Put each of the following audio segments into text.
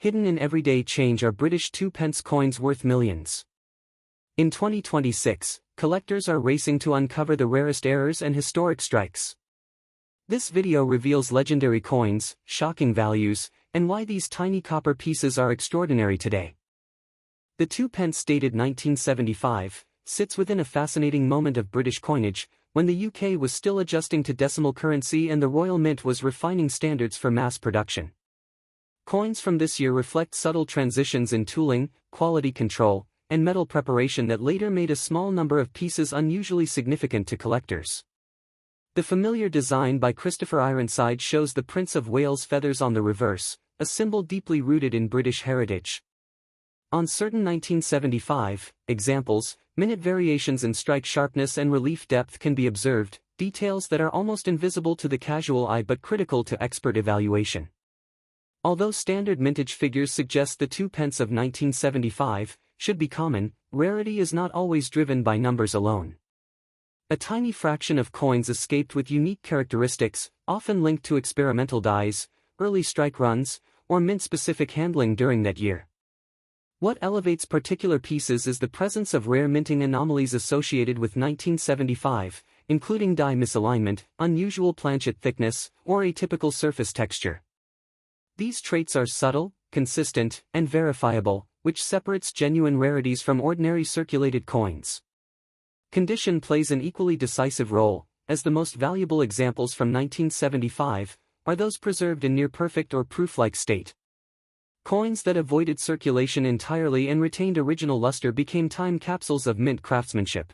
hidden in everyday change are British 2p coins worth millions. In 2026, collectors are racing to uncover the rarest errors and historic strikes. This video reveals legendary coins, shocking values, and why these tiny copper pieces are extraordinary today. The 2p dated 1975 sits within a fascinating moment of British coinage, when the UK was still adjusting to decimal currency and the Royal Mint was refining standards for mass production. Coins from this year reflect subtle transitions in tooling, quality control, and metal preparation that later made a small number of pieces unusually significant to collectors. The familiar design by Christopher Ironside shows the Prince of Wales feathers on the reverse, a symbol deeply rooted in British heritage. On certain 1975 examples, minute variations in strike sharpness and relief depth can be observed, details that are almost invisible to the casual eye but critical to expert evaluation. Although standard mintage figures suggest the 2p of 1975 should be common, rarity is not always driven by numbers alone. A tiny fraction of coins escaped with unique characteristics, often linked to experimental dies, early strike runs, or mint-specific handling during that year. What elevates particular pieces is the presence of rare minting anomalies associated with 1975, including die misalignment, unusual planchet thickness, or atypical surface texture. These traits are subtle, consistent, and verifiable, which separates genuine rarities from ordinary circulated coins. Condition plays an equally decisive role, as the most valuable examples from 1975 are those preserved in near-perfect or proof-like state. Coins that avoided circulation entirely and retained original luster became time capsules of mint craftsmanship.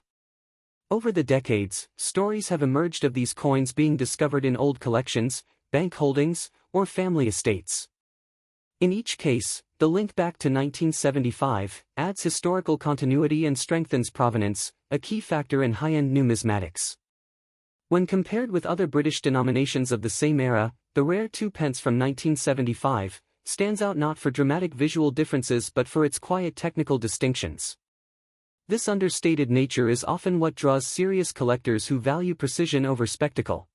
Over the decades, stories have emerged of these coins being discovered in old collections, bank holdings, or family estates. In each case, the link back to 1975 adds historical continuity and strengthens provenance, a key factor in high-end numismatics. When compared with other British denominations of the same era, the rare 2p from 1975 stands out not for dramatic visual differences but for its quiet technical distinctions. This understated nature is often what draws serious collectors who value precision over spectacle.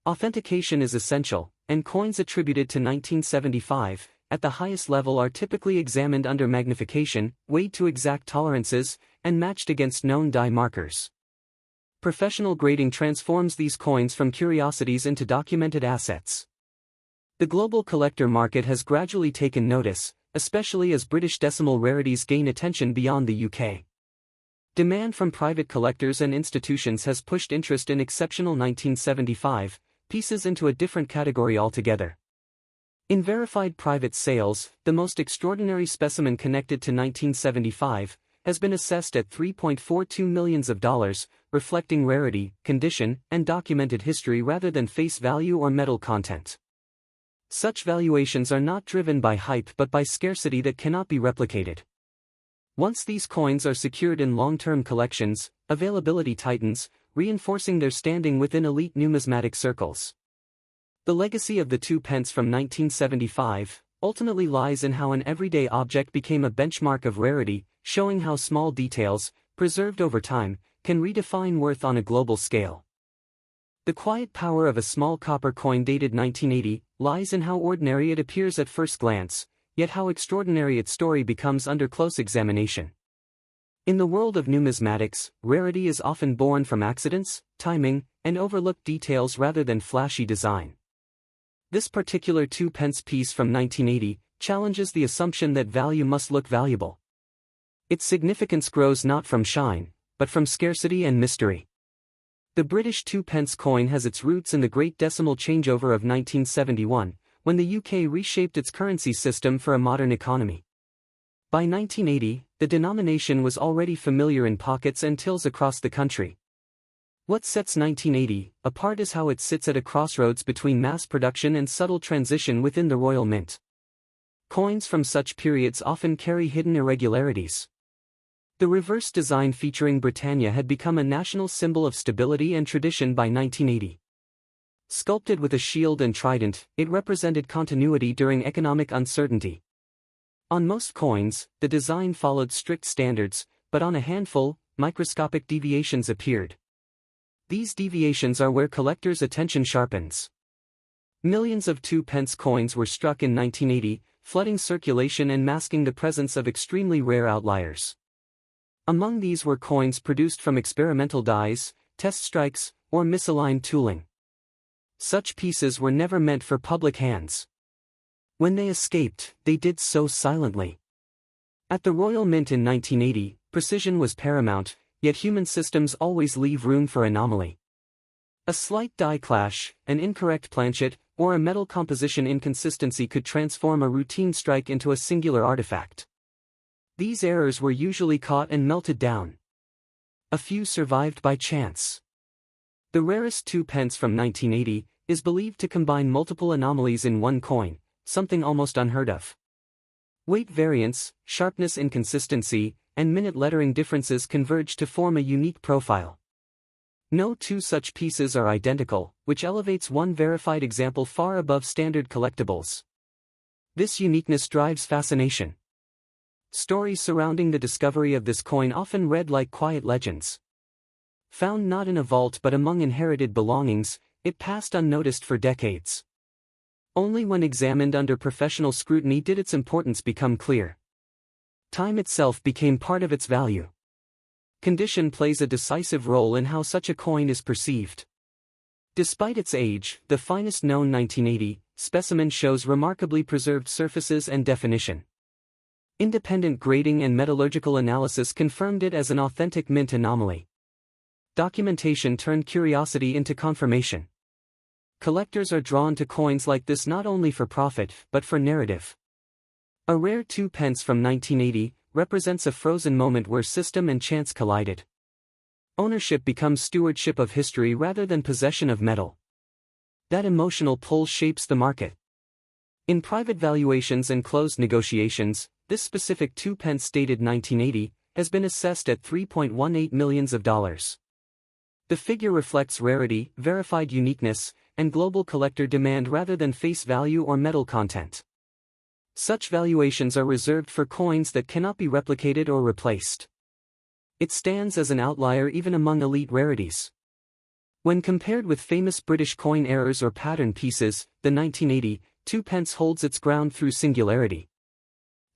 Authentication is essential, and coins attributed to 1975 at the highest level are typically examined under magnification, weighed to exact tolerances, and matched against known die markers. Professional grading transforms these coins from curiosities into documented assets. The global collector market has gradually taken notice, especially as British decimal rarities gain attention beyond the UK. Demand from private collectors and institutions has pushed interest in exceptional 1975 pieces into a different category altogether. In verified private sales, the most extraordinary specimen connected to 1975 has been assessed at $3.42 million, reflecting rarity, condition, and documented history rather than face value or metal content. Such valuations are not driven by hype but by scarcity that cannot be replicated. Once these coins are secured in long-term collections, availability tightens, reinforcing their standing within elite numismatic circles. The legacy of the 2p from 1975 ultimately lies in how an everyday object became a benchmark of rarity, showing how small details, preserved over time, can redefine worth on a global scale. The quiet power of a small copper coin dated 1980 lies in how ordinary it appears at first glance, yet how extraordinary its story becomes under close examination. In the world of numismatics, rarity is often born from accidents, timing, and overlooked details rather than flashy design. This particular 2p piece from 1980 challenges the assumption that value must look valuable. Its significance grows not from shine, but from scarcity and mystery. The British 2p coin has its roots in the Great Decimal Changeover of 1971, when the UK reshaped its currency system for a modern economy. By 1980, the denomination was already familiar in pockets and tills across the country. What sets 1980 apart is how it sits at a crossroads between mass production and subtle transition within the Royal Mint. Coins from such periods often carry hidden irregularities. The reverse design featuring Britannia had become a national symbol of stability and tradition by 1980. Sculpted with a shield and trident, it represented continuity during economic uncertainty. On most coins, the design followed strict standards, but on a handful, microscopic deviations appeared. These deviations are where collectors' attention sharpens. Millions of 2p coins were struck in 1980, flooding circulation and masking the presence of extremely rare outliers. Among these were coins produced from experimental dies, test strikes, or misaligned tooling. Such pieces were never meant for public hands. When they escaped, they did so silently. At the Royal Mint in 1980, precision was paramount, yet human systems always leave room for anomaly. A slight die clash, an incorrect planchet, or a metal composition inconsistency could transform a routine strike into a singular artifact. These errors were usually caught and melted down. A few survived by chance. The rarest 2 pence from 1980 is believed to combine multiple anomalies in one coin, something almost unheard of. Weight variance, sharpness inconsistency, and minute lettering differences converge to form a unique profile. No two such pieces are identical, which elevates one verified example far above standard collectibles. This uniqueness drives fascination. Stories surrounding the discovery of this coin often read like quiet legends. Found not in a vault but among inherited belongings, it passed unnoticed for decades. Only when examined under professional scrutiny did its importance become clear. Time itself became part of its value. Condition plays a decisive role in how such a coin is perceived. Despite its age, the finest known 1980 specimen shows remarkably preserved surfaces and definition. Independent grading and metallurgical analysis confirmed it as an authentic mint anomaly. Documentation turned curiosity into confirmation. Collectors are drawn to coins like this not only for profit, but for narrative. A rare 2 pence from 1980 represents a frozen moment where system and chance collided. Ownership becomes stewardship of history rather than possession of metal. That emotional pull shapes the market. In private valuations and closed negotiations, this specific 2 pence dated 1980 has been assessed at $3.18 million. The figure reflects rarity, verified uniqueness, and global collector demand rather than face value or metal content. Such valuations are reserved for coins that cannot be replicated or replaced. It stands as an outlier even among elite rarities. When compared with famous British coin errors or pattern pieces, the 1980 2 pence holds its ground through singularity.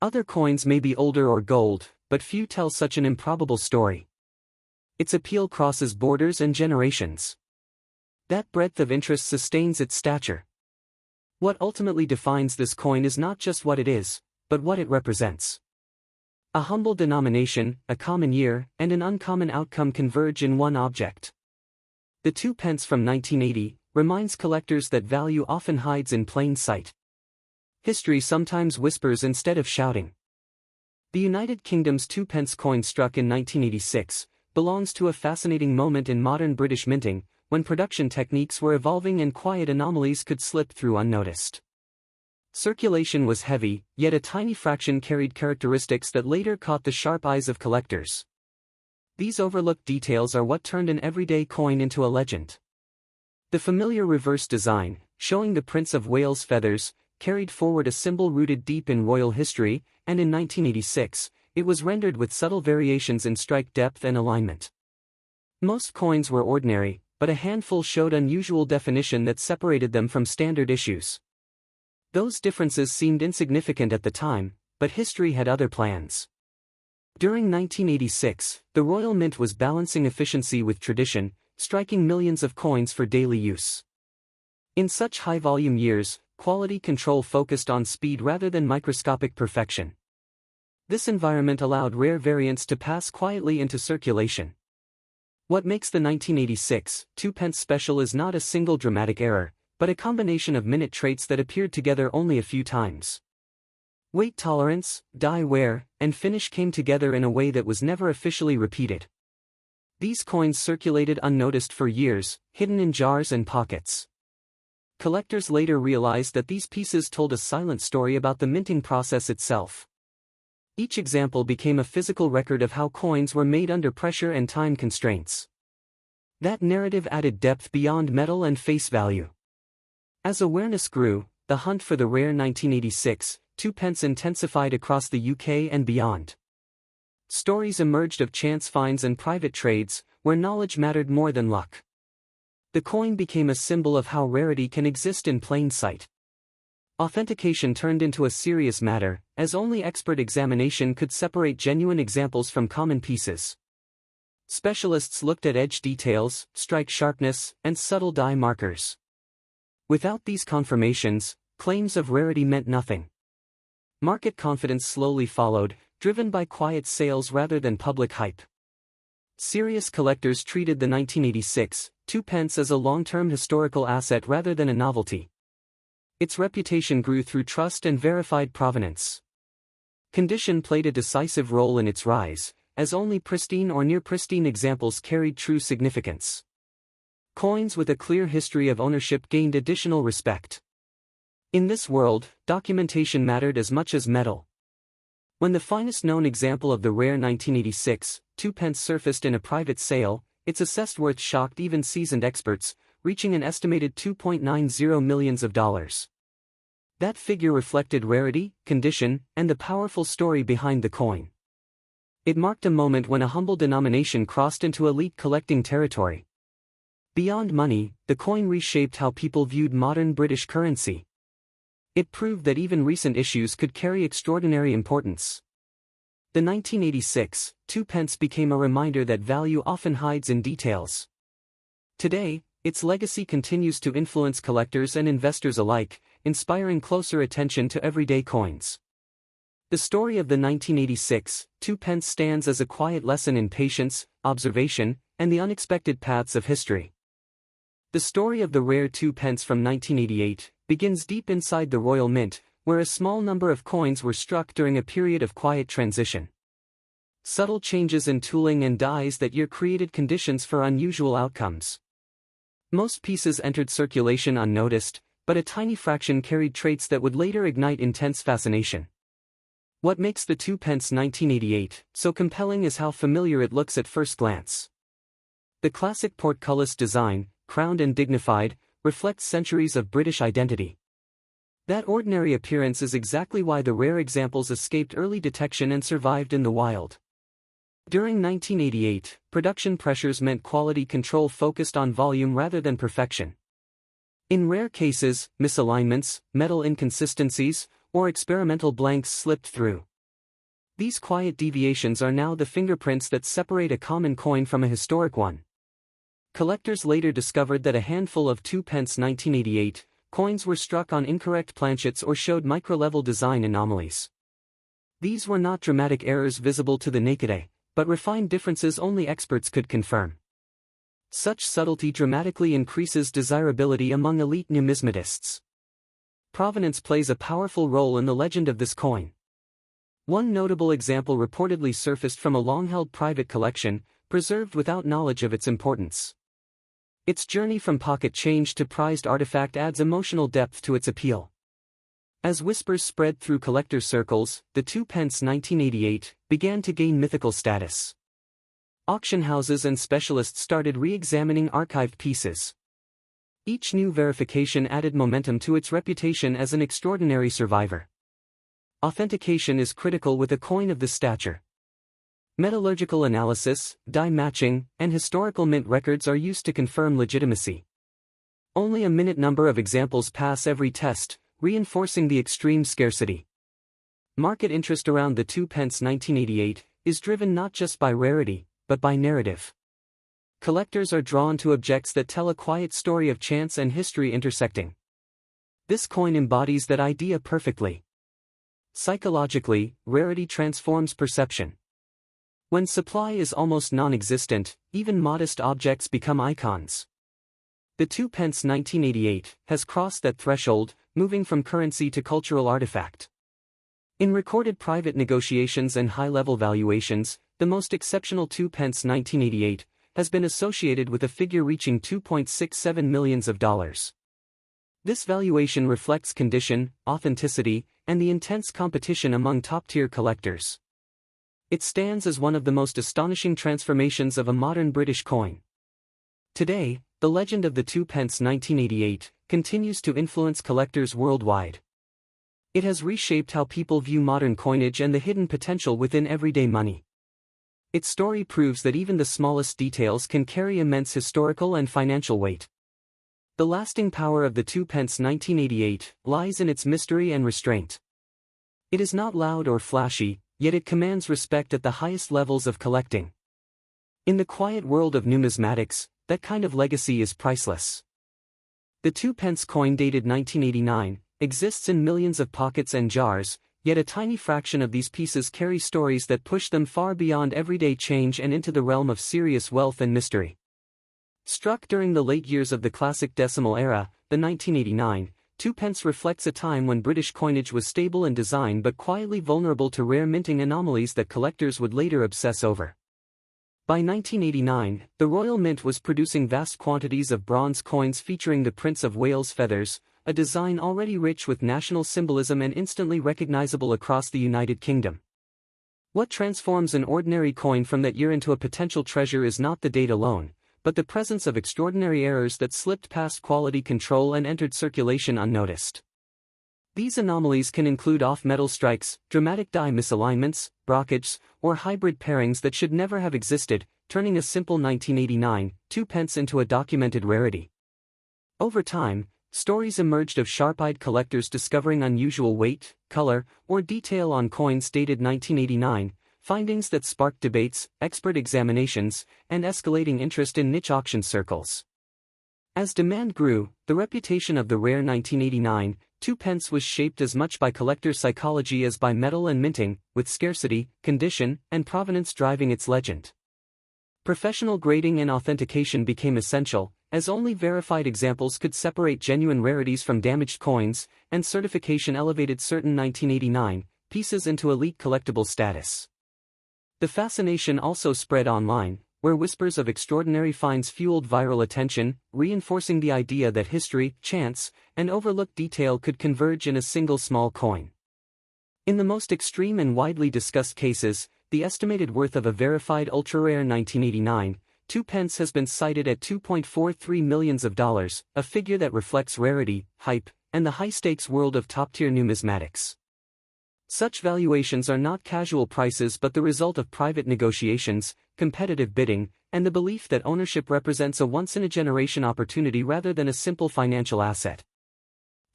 Other coins may be older or gold, but few tell such an improbable story. Its appeal crosses borders and generations. That breadth of interest sustains its stature. What ultimately defines this coin is not just what it is, but what it represents. A humble denomination, a common year, and an uncommon outcome converge in one object. The 2 pence from 1980 reminds collectors that value often hides in plain sight. History sometimes whispers instead of shouting. The United Kingdom's 2 pence coin struck in 1986 belongs to a fascinating moment in modern British minting, when production techniques were evolving and quiet anomalies could slip through unnoticed. Circulation was heavy, yet a tiny fraction carried characteristics that later caught the sharp eyes of collectors. These overlooked details are what turned an everyday coin into a legend. The familiar reverse design, showing the Prince of Wales' feathers, carried forward a symbol rooted deep in royal history, and in 1986, it was rendered with subtle variations in strike depth and alignment. Most coins were ordinary, but a handful showed unusual definition that separated them from standard issues. Those differences seemed insignificant at the time, but history had other plans. During 1986, the Royal Mint was balancing efficiency with tradition, striking millions of coins for daily use. In such high-volume years, quality control focused on speed rather than microscopic perfection. This environment allowed rare variants to pass quietly into circulation. What makes the 1986 2 pence special is not a single dramatic error, but a combination of minute traits that appeared together only a few times. Weight tolerance, die wear, and finish came together in a way that was never officially repeated. These coins circulated unnoticed for years, hidden in jars and pockets. Collectors later realized that these pieces told a silent story about the minting process itself. Each example became a physical record of how coins were made under pressure and time constraints. That narrative added depth beyond metal and face value. As awareness grew, the hunt for the rare 1986 2 pence intensified across the UK and beyond. Stories emerged of chance finds and private trades, where knowledge mattered more than luck. The coin became a symbol of how rarity can exist in plain sight. Authentication turned into a serious matter, as only expert examination could separate genuine examples from common pieces. Specialists looked at edge details, strike sharpness, and subtle die markers. Without these confirmations, claims of rarity meant nothing. Market confidence slowly followed, driven by quiet sales rather than public hype. Serious collectors treated the 1986 2p as a long-term historical asset rather than a novelty. Its reputation grew through trust and verified provenance. Condition played a decisive role in its rise, as only pristine or near-pristine examples carried true significance. Coins with a clear history of ownership gained additional respect. In this world, documentation mattered as much as metal. When the finest known example of the rare 1986 2p surfaced in a private sale, its assessed worth shocked even seasoned experts, reaching an estimated $2.90 million. That figure reflected rarity, condition, and the powerful story behind the coin. It marked a moment when a humble denomination crossed into elite collecting territory. Beyond money, the coin reshaped how people viewed modern British currency. It proved that even recent issues could carry extraordinary importance. The 1986 2p became a reminder that value often hides in details. Today, its legacy continues to influence collectors and investors alike, inspiring closer attention to everyday coins. The story of the 1986 2p stands as a quiet lesson in patience, observation, and the unexpected paths of history. The story of the rare 2p from 1988 begins deep inside the Royal Mint, where a small number of coins were struck during a period of quiet transition. Subtle changes in tooling and dies that year created conditions for unusual outcomes. Most pieces entered circulation unnoticed, but a tiny fraction carried traits that would later ignite intense fascination. What makes the 2p 1988 so compelling is how familiar it looks at first glance. The classic portcullis design, crowned and dignified, reflects centuries of British identity. That ordinary appearance is exactly why the rare examples escaped early detection and survived in the wild. During 1988, production pressures meant quality control focused on volume rather than perfection. In rare cases, misalignments, metal inconsistencies, or experimental blanks slipped through. These quiet deviations are now the fingerprints that separate a common coin from a historic one. Collectors later discovered that a handful of 2p 1988 coins were struck on incorrect planchets or showed micro-level design anomalies. These were not dramatic errors visible to the naked eye, but refined differences only experts could confirm. Such subtlety dramatically increases desirability among elite numismatists. Provenance plays a powerful role in the legend of this coin. One notable example reportedly surfaced from a long-held private collection, preserved without knowledge of its importance. Its journey from pocket change to prized artifact adds emotional depth to its appeal. As whispers spread through collector circles, the 2p 1988 began to gain mythical status. Auction houses and specialists started re-examining archived pieces. Each new verification added momentum to its reputation as an extraordinary survivor. Authentication is critical with a coin of this stature. Metallurgical analysis, die matching, and historical mint records are used to confirm legitimacy. Only a minute number of examples pass every test, reinforcing the extreme scarcity. Market interest around the 2p 1988 is driven not just by rarity, but by narrative. Collectors are drawn to objects that tell a quiet story of chance and history intersecting. This coin embodies that idea perfectly. Psychologically, rarity transforms perception. When supply is almost non-existent, even modest objects become icons. The 2p 1988 has crossed that threshold, moving from currency to cultural artifact. In recorded private negotiations and high-level valuations, the most exceptional 2p 1988 has been associated with a figure reaching $2.67 million. This valuation reflects condition, authenticity, and the intense competition among top-tier collectors. It stands as one of the most astonishing transformations of a modern British coin. Today, the legend of the 2p 1988 continues to influence collectors worldwide. It has reshaped how people view modern coinage and the hidden potential within everyday money. Its story proves that even the smallest details can carry immense historical and financial weight. The lasting power of the 2 pence 1988 lies in its mystery and restraint. It is not loud or flashy, yet it commands respect at the highest levels of collecting. In the quiet world of numismatics, that kind of legacy is priceless. The 2 pence coin dated 1989 exists in millions of pockets and jars, yet a tiny fraction of these pieces carry stories that push them far beyond everyday change and into the realm of serious wealth and mystery. Struck during the late years of the classic decimal era, the 1989 2 pence reflects a time when British coinage was stable in design but quietly vulnerable to rare minting anomalies that collectors would later obsess over. By 1989, the Royal Mint was producing vast quantities of bronze coins featuring the Prince of Wales' feathers, a design already rich with national symbolism and instantly recognizable across the United Kingdom. What transforms an ordinary coin from that year into a potential treasure is not the date alone, but the presence of extraordinary errors that slipped past quality control and entered circulation unnoticed. These anomalies can include off-metal strikes, dramatic die misalignments, brockages, or hybrid pairings that should never have existed, turning a simple 1989 2 pence into a documented rarity. Over time, stories emerged of sharp-eyed collectors discovering unusual weight, color, or detail on coins dated 1989, findings that sparked debates, expert examinations, and escalating interest in niche auction circles. As demand grew, the reputation of the rare 1989 2 pence was shaped as much by collector psychology as by metal and minting, with scarcity, condition, and provenance driving its legend. Professional grading and authentication became essential, as only verified examples could separate genuine rarities from damaged coins, and certification elevated certain 1989 pieces into elite collectible status. The fascination also spread online, where whispers of extraordinary finds fueled viral attention, reinforcing the idea that history, chance, and overlooked detail could converge in a single small coin. In the most extreme and widely discussed cases, the estimated worth of a verified ultra-rare 1989 2 pence has been cited at $2.43 million, a figure that reflects rarity, hype, and the high-stakes world of top-tier numismatics. Such valuations are not casual prices but the result of private negotiations, competitive bidding, and the belief that ownership represents a once-in-a-generation opportunity rather than a simple financial asset.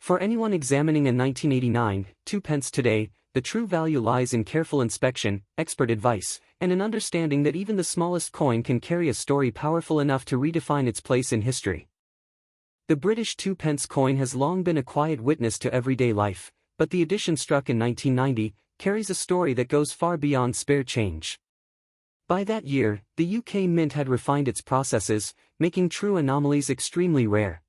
For anyone examining a 1989 2 pence today, the true value lies in careful inspection, expert advice, and an understanding that even the smallest coin can carry a story powerful enough to redefine its place in history. The British 2 pence coin has long been a quiet witness to everyday life, but the edition struck in 1990 carries a story that goes far beyond spare change. By that year, the UK Mint had refined its processes, making true anomalies extremely rare.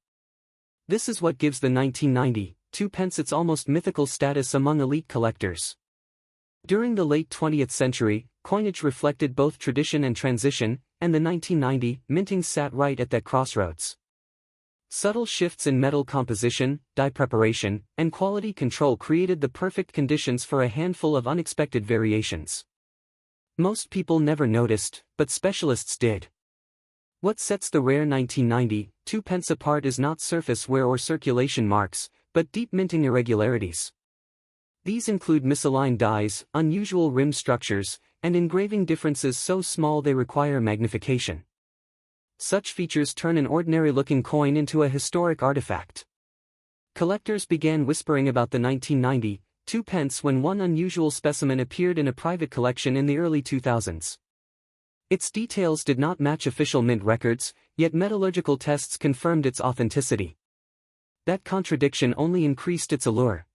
This is what gives the 1990 2 pence its almost mythical status among elite collectors. During the late 20th century, coinage reflected both tradition and transition, and the 1990 minting sat right at that crossroads. Subtle shifts in metal composition, die preparation, and quality control created the perfect conditions for a handful of unexpected variations. Most people never noticed, but specialists did. What sets the rare 1990 2 pence apart is not surface wear or circulation marks, but deep minting irregularities. These include misaligned dies, unusual rim structures, and engraving differences so small they require magnification. Such features turn an ordinary-looking coin into a historic artifact. Collectors began whispering about the 1990 2 pence when one unusual specimen appeared in a private collection in the early 2000s. Its details did not match official mint records, yet metallurgical tests confirmed its authenticity. That contradiction only increased its allure.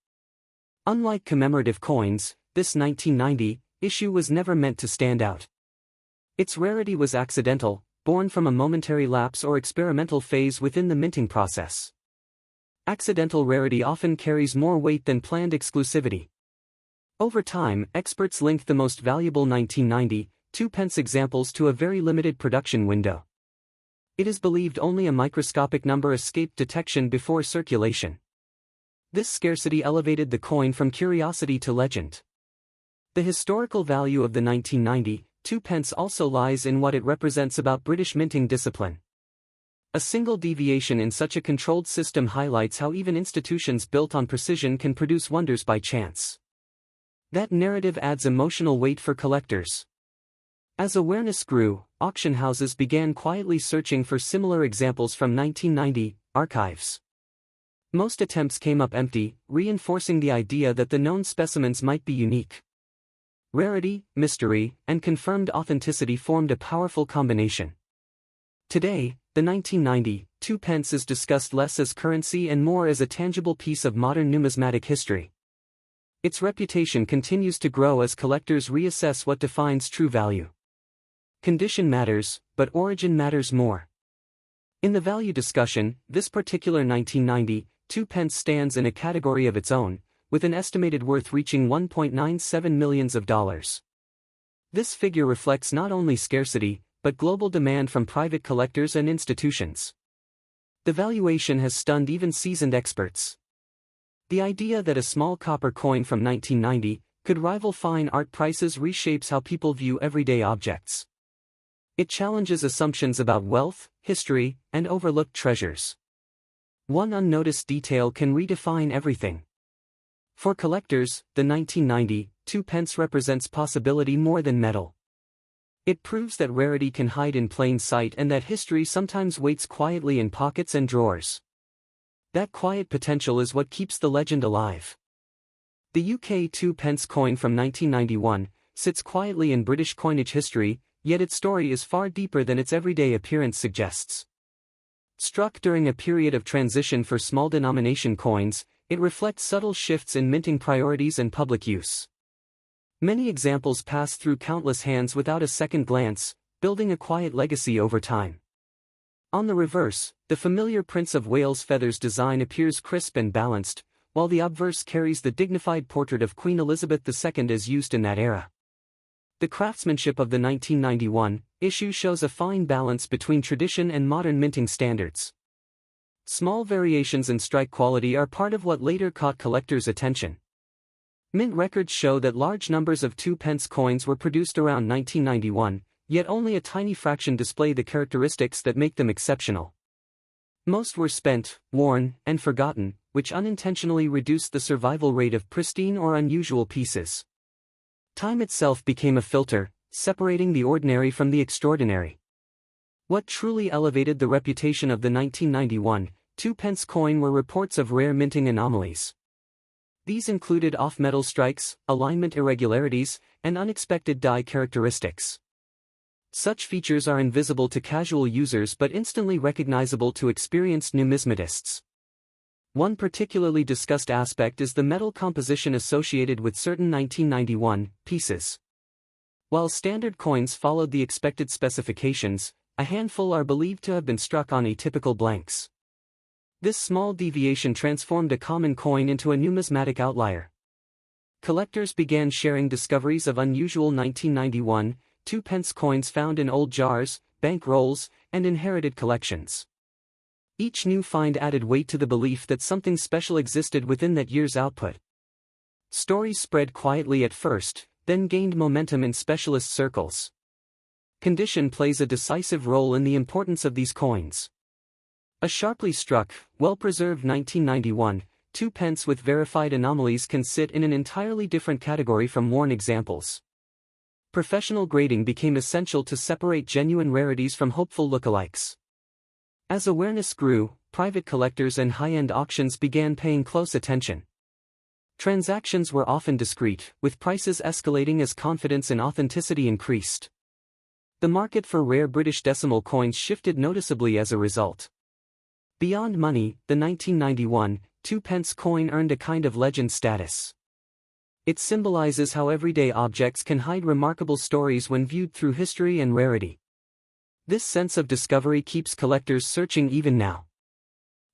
Unlike commemorative coins, this 1990 issue was never meant to stand out. Its rarity was accidental, born from a momentary lapse or experimental phase within the minting process. Accidental rarity often carries more weight than planned exclusivity. Over time, experts linked the most valuable 1990 2 pence examples to a very limited production window. It is believed only a microscopic number escaped detection before circulation. This scarcity elevated the coin from curiosity to legend. The historical value of the 1990 2 pence also lies in what it represents about British minting discipline. A single deviation in such a controlled system highlights how even institutions built on precision can produce wonders by chance. That narrative adds emotional weight for collectors. As awareness grew, auction houses began quietly searching for similar examples from 1990 archives. Most attempts came up empty, reinforcing the idea that the known specimens might be unique. Rarity, mystery, and confirmed authenticity formed a powerful combination. Today, the 1990 2 pence is discussed less as currency and more as a tangible piece of modern numismatic history. Its reputation continues to grow as collectors reassess what defines true value. Condition matters, but origin matters more. In the value discussion, this particular 1990 2 pence stands in a category of its own, with an estimated worth reaching $1.97 million. This figure reflects not only scarcity, but global demand from private collectors and institutions. The valuation has stunned even seasoned experts. The idea that a small copper coin from 1990 could rival fine art prices reshapes how people view everyday objects. It challenges assumptions about wealth, history, and overlooked treasures. One unnoticed detail can redefine everything. For collectors, the 1990 2 pence represents possibility more than metal. It proves that rarity can hide in plain sight and that history sometimes waits quietly in pockets and drawers. That quiet potential is what keeps the legend alive. The UK 2 pence coin from 1991 sits quietly in British coinage history, yet its story is far deeper than its everyday appearance suggests. Struck during a period of transition for small denomination coins, it reflects subtle shifts in minting priorities and public use. Many examples pass through countless hands without a second glance, building a quiet legacy over time. On the reverse, the familiar Prince of Wales feathers design appears crisp and balanced, while the obverse carries the dignified portrait of Queen Elizabeth II as used in that era. The craftsmanship of the 1991 issue shows a fine balance between tradition and modern minting standards. Small variations in strike quality are part of what later caught collectors' attention. Mint records show that large numbers of 2 pence coins were produced around 1991, yet only a tiny fraction display the characteristics that make them exceptional. Most were spent, worn, and forgotten, which unintentionally reduced the survival rate of pristine or unusual pieces. Time itself became a filter, separating the ordinary from the extraordinary. What truly elevated the reputation of the 1991 2 pence coin were reports of rare minting anomalies. These included off-metal strikes, alignment irregularities, and unexpected die characteristics. Such features are invisible to casual users but instantly recognizable to experienced numismatists. One particularly discussed aspect is the metal composition associated with certain 1991 pieces. While standard coins followed the expected specifications, a handful are believed to have been struck on atypical blanks. This small deviation transformed a common coin into a numismatic outlier. Collectors began sharing discoveries of unusual 1991 2 pence coins found in old jars, bank rolls, and inherited collections. Each new find added weight to the belief that something special existed within that year's output. Stories spread quietly at first, then gained momentum in specialist circles. Condition plays a decisive role in the importance of these coins. A sharply struck, well-preserved 1991 2 pence with verified anomalies can sit in an entirely different category from worn examples. Professional grading became essential to separate genuine rarities from hopeful lookalikes. As awareness grew, private collectors and high-end auctions began paying close attention. Transactions were often discreet, with prices escalating as confidence in authenticity increased. The market for rare British decimal coins shifted noticeably as a result. Beyond money, the 1991 2 pence coin earned a kind of legend status. It symbolizes how everyday objects can hide remarkable stories when viewed through history and rarity. This sense of discovery keeps collectors searching even now.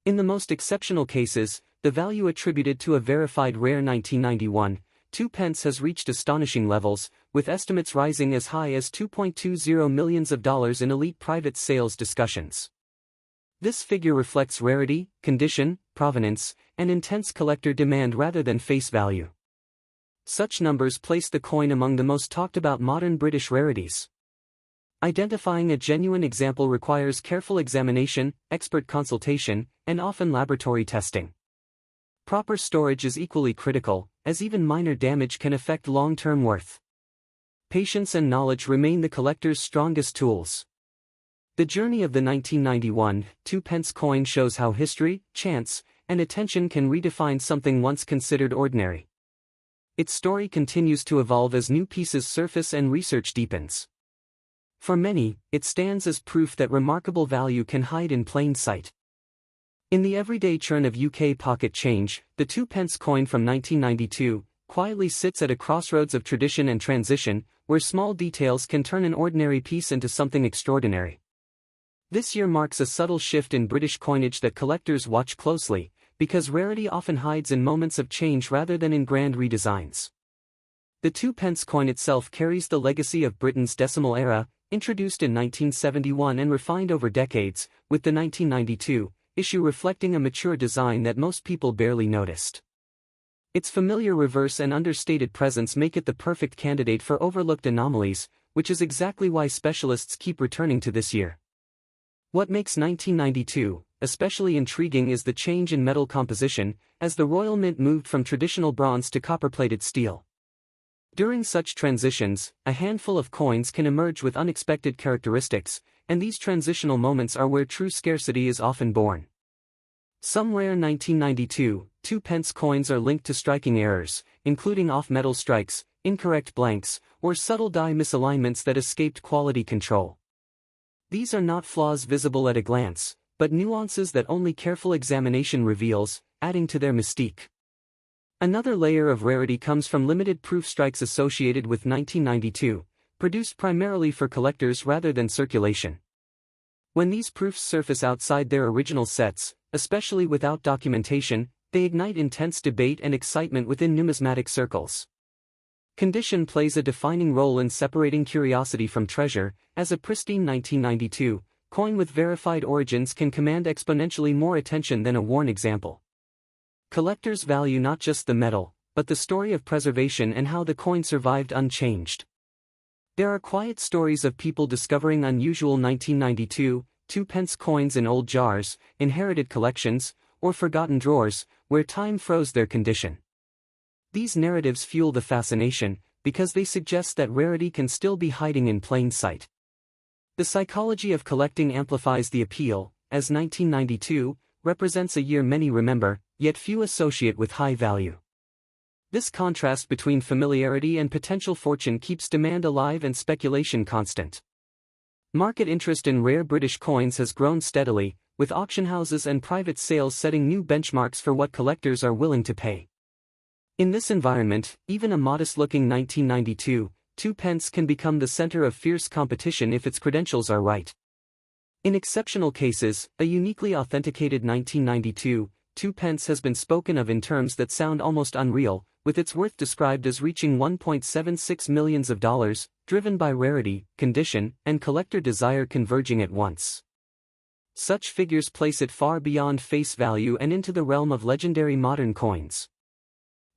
In the most exceptional cases, the value attributed to a verified rare 1991 2 pence has reached astonishing levels, with estimates rising as high as $2.20 million in elite private sales discussions. This figure reflects rarity, condition, provenance, and intense collector demand rather than face value. Such numbers place the coin among the most talked about modern British rarities. Identifying a genuine example requires careful examination, expert consultation, and often laboratory testing. Proper storage is equally critical, as even minor damage can affect long-term worth. Patience and knowledge remain the collector's strongest tools. The journey of the 1991 2-pence coin shows how history, chance, and attention can redefine something once considered ordinary. Its story continues to evolve as new pieces surface and research deepens. For many, it stands as proof that remarkable value can hide in plain sight. In the everyday churn of UK pocket change, the 2-pence coin from 1992 quietly sits at a crossroads of tradition and transition, where small details can turn an ordinary piece into something extraordinary. This year marks a subtle shift in British coinage that collectors watch closely, because rarity often hides in moments of change rather than in grand redesigns. The 2-pence coin itself carries the legacy of Britain's decimal era, introduced in 1971 and refined over decades, with the 1992 issue reflecting a mature design that most people barely noticed. Its familiar reverse and understated presence make it the perfect candidate for overlooked anomalies, which is exactly why specialists keep returning to this year. What makes 1992 especially intriguing is the change in metal composition, as the Royal Mint moved from traditional bronze to copper-plated steel. During such transitions, a handful of coins can emerge with unexpected characteristics, and these transitional moments are where true scarcity is often born. Some rare 1992 2-pence coins are linked to striking errors, including off-metal strikes, incorrect blanks, or subtle die misalignments that escaped quality control. These are not flaws visible at a glance, but nuances that only careful examination reveals, adding to their mystique. Another layer of rarity comes from limited proof strikes associated with 1992, produced primarily for collectors rather than circulation. When these proofs surface outside their original sets, especially without documentation, they ignite intense debate and excitement within numismatic circles. Condition plays a defining role in separating curiosity from treasure, as a pristine 1992 coin with verified origins can command exponentially more attention than a worn example. Collectors value not just the metal, but the story of preservation and how the coin survived unchanged. There are quiet stories of people discovering unusual 1992 2-pence coins in old jars, inherited collections, or forgotten drawers, where time froze their condition. These narratives fuel the fascination, because they suggest that rarity can still be hiding in plain sight. The psychology of collecting amplifies the appeal, as 1992 represents a year many remember, yet few associate with high value. This contrast between familiarity and potential fortune keeps demand alive and speculation constant. Market interest in rare British coins has grown steadily, with auction houses and private sales setting new benchmarks for what collectors are willing to pay. In this environment, even a modest-looking 1992 2-pence can become the center of fierce competition if its credentials are right. In exceptional cases, a uniquely authenticated 1992 2-pence has been spoken of in terms that sound almost unreal, with its worth described as reaching $1.76 million, driven by rarity, condition, and collector desire converging at once. Such figures place it far beyond face value and into the realm of legendary modern coins.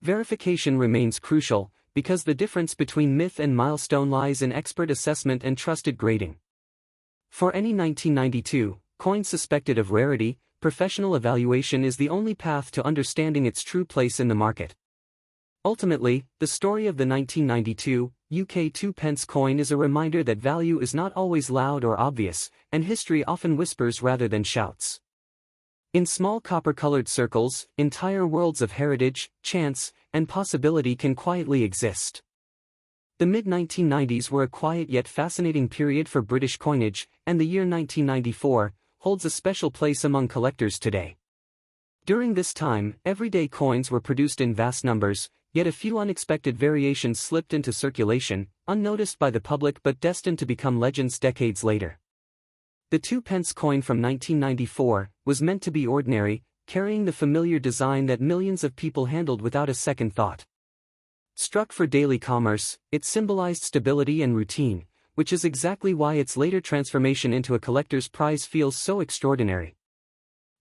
Verification remains crucial, because the difference between myth and milestone lies in expert assessment and trusted grading. For any 1992 coin suspected of rarity, professional evaluation is the only path to understanding its true place in the market. Ultimately, the story of the 1992 UK 2-pence coin is a reminder that value is not always loud or obvious, and history often whispers rather than shouts. In small copper-colored circles, entire worlds of heritage, chance, and possibility can quietly exist. The mid-1990s were a quiet yet fascinating period for British coinage, and the year 1994 holds a special place among collectors today. During this time, everyday coins were produced in vast numbers, yet a few unexpected variations slipped into circulation, unnoticed by the public but destined to become legends decades later. The 2-pence coin from 1994 was meant to be ordinary, carrying the familiar design that millions of people handled without a second thought. Struck for daily commerce, it symbolized stability and routine, which is exactly why its later transformation into a collector's prize feels so extraordinary.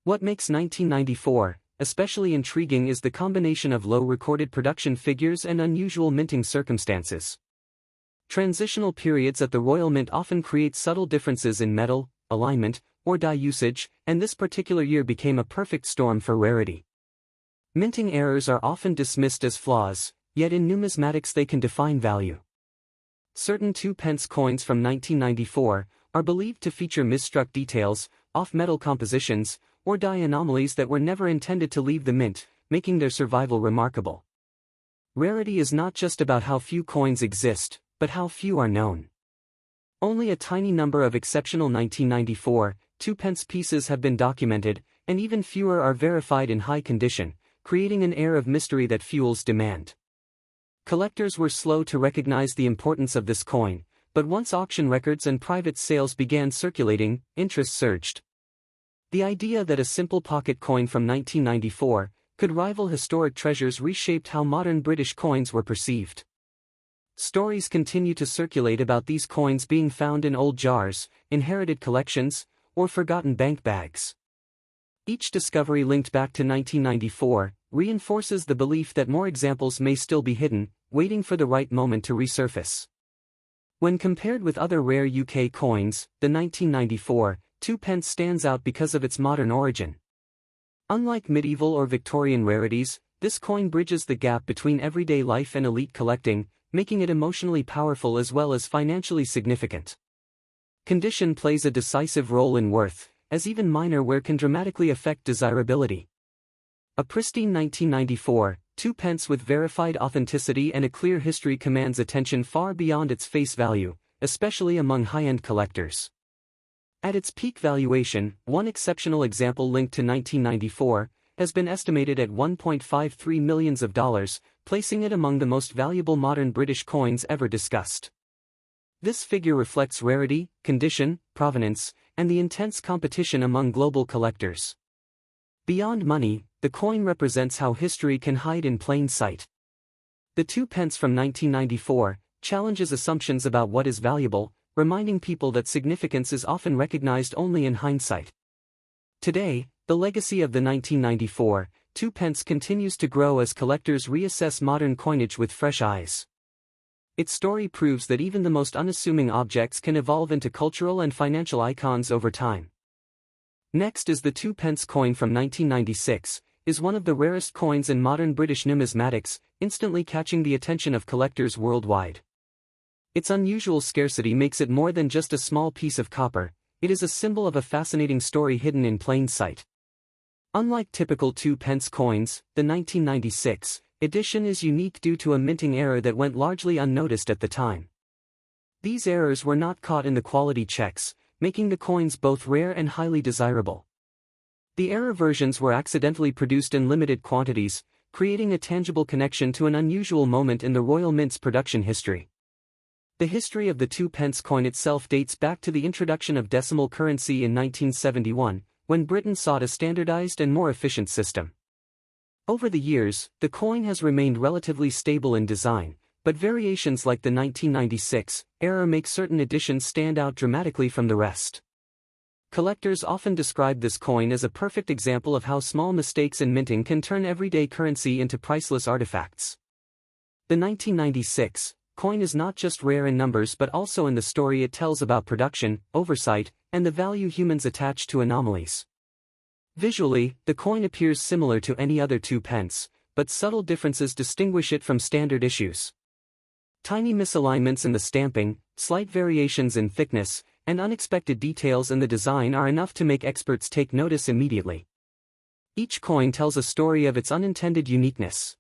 What makes 1994 especially intriguing is the combination of low recorded production figures and unusual minting circumstances. Transitional periods at the Royal Mint often create subtle differences in metal, alignment, or die usage, and this particular year became a perfect storm for rarity. Minting errors are often dismissed as flaws, yet in numismatics they can define value. Certain 2-pence coins from 1994 are believed to feature misstruck details, off-metal compositions, or die anomalies that were never intended to leave the mint, making their survival remarkable. Rarity is not just about how few coins exist, but how few are known. Only a tiny number of exceptional 1994, 2-pence pieces have been documented, and even fewer are verified in high condition, creating an air of mystery that fuels demand. Collectors were slow to recognize the importance of this coin, but once auction records and private sales began circulating, interest surged. The idea that a simple pocket coin from 1994 could rival historic treasures reshaped how modern British coins were perceived. Stories continue to circulate about these coins being found in old jars, inherited collections, or forgotten bank bags. Each discovery linked back to 1994 reinforces the belief that more examples may still be hidden, waiting for the right moment to resurface. When compared with other rare UK coins, the 1994 2-pence stands out because of its modern origin. Unlike medieval or Victorian rarities, this coin bridges the gap between everyday life and elite collecting, making it emotionally powerful as well as financially significant. Condition plays a decisive role in worth, as even minor wear can dramatically affect desirability. A pristine 1994 2-pence with verified authenticity and a clear history commands attention far beyond its face value, especially among high-end collectors. At its peak valuation, one exceptional example linked to 1994 has been estimated at $1.53 million, placing it among the most valuable modern British coins ever discussed. This figure reflects rarity, condition, provenance, and the intense competition among global collectors. Beyond money, the coin represents how history can hide in plain sight. The 2-pence from 1994 challenges assumptions about what is valuable, reminding people that significance is often recognized only in hindsight. Today, the legacy of the 1994 2-pence continues to grow as collectors reassess modern coinage with fresh eyes. Its story proves that even the most unassuming objects can evolve into cultural and financial icons over time. Next is the 2-pence coin from 1996, is one of the rarest coins in modern British numismatics, instantly catching the attention of collectors worldwide. Its unusual scarcity makes it more than just a small piece of copper, it is a symbol of a fascinating story hidden in plain sight. Unlike typical 2-pence coins, the 1996 edition is unique due to a minting error that went largely unnoticed at the time. These errors were not caught in the quality checks, making the coins both rare and highly desirable. The error versions were accidentally produced in limited quantities, creating a tangible connection to an unusual moment in the Royal Mint's production history. The history of the 2-pence coin itself dates back to the introduction of decimal currency in 1971, when Britain sought a standardized and more efficient system. Over the years, the coin has remained relatively stable in design, but variations like the 1996 error make certain editions stand out dramatically from the rest. Collectors often describe this coin as a perfect example of how small mistakes in minting can turn everyday currency into priceless artifacts. The 1996 coin is not just rare in numbers but also in the story it tells about production, oversight, and the value humans attach to anomalies. Visually, the coin appears similar to any other 2-pence, but subtle differences distinguish it from standard issues. Tiny misalignments in the stamping, slight variations in thickness, and unexpected details in the design are enough to make experts take notice immediately. Each coin tells a story of its unintended uniqueness.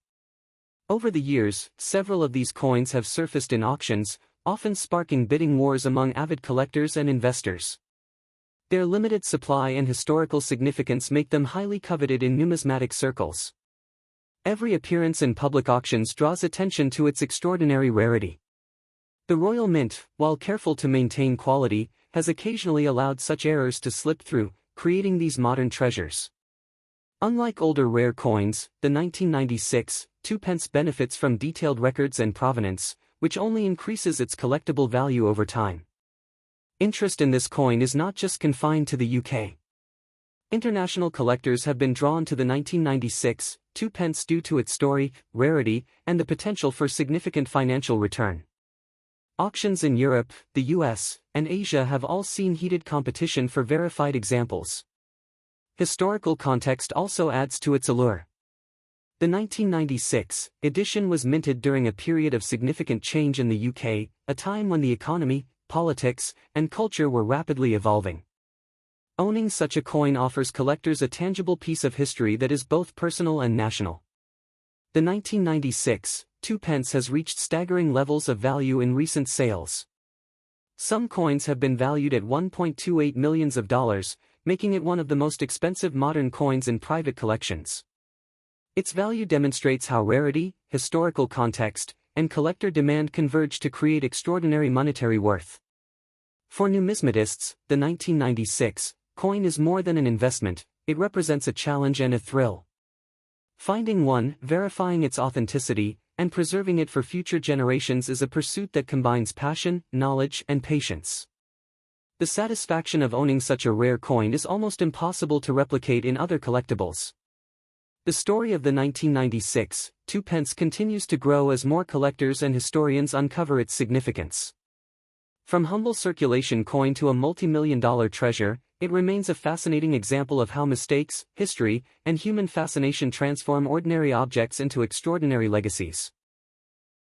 Over the years, several of these coins have surfaced in auctions, often sparking bidding wars among avid collectors and investors. Their limited supply and historical significance make them highly coveted in numismatic circles. Every appearance in public auctions draws attention to its extraordinary rarity. The Royal Mint, while careful to maintain quality, has occasionally allowed such errors to slip through, creating these modern treasures. Unlike older rare coins, the 1996 2-pence benefits from detailed records and provenance, which only increases its collectible value over time. Interest in this coin is not just confined to the UK. International collectors have been drawn to the 1996 2-pence due to its story, rarity, and the potential for significant financial return. Auctions in Europe, the US, and Asia have all seen heated competition for verified examples. Historical context also adds to its allure. The 1996 edition was minted during a period of significant change in the UK, a time when the economy, politics, and culture were rapidly evolving. Owning such a coin offers collectors a tangible piece of history that is both personal and national. The 1996 2p has reached staggering levels of value in recent sales. Some coins have been valued at $1.28 million, making it one of the most expensive modern coins in private collections. Its value demonstrates how rarity, historical context, and collector demand converge to create extraordinary monetary worth. For numismatists, the 1996 coin is more than an investment, it represents a challenge and a thrill. Finding one, verifying its authenticity, and preserving it for future generations is a pursuit that combines passion, knowledge, and patience. The satisfaction of owning such a rare coin is almost impossible to replicate in other collectibles. The story of the 1996 2p continues to grow as more collectors and historians uncover its significance. From humble circulation coin to a multi-million-dollar treasure, it remains a fascinating example of how mistakes, history, and human fascination transform ordinary objects into extraordinary legacies.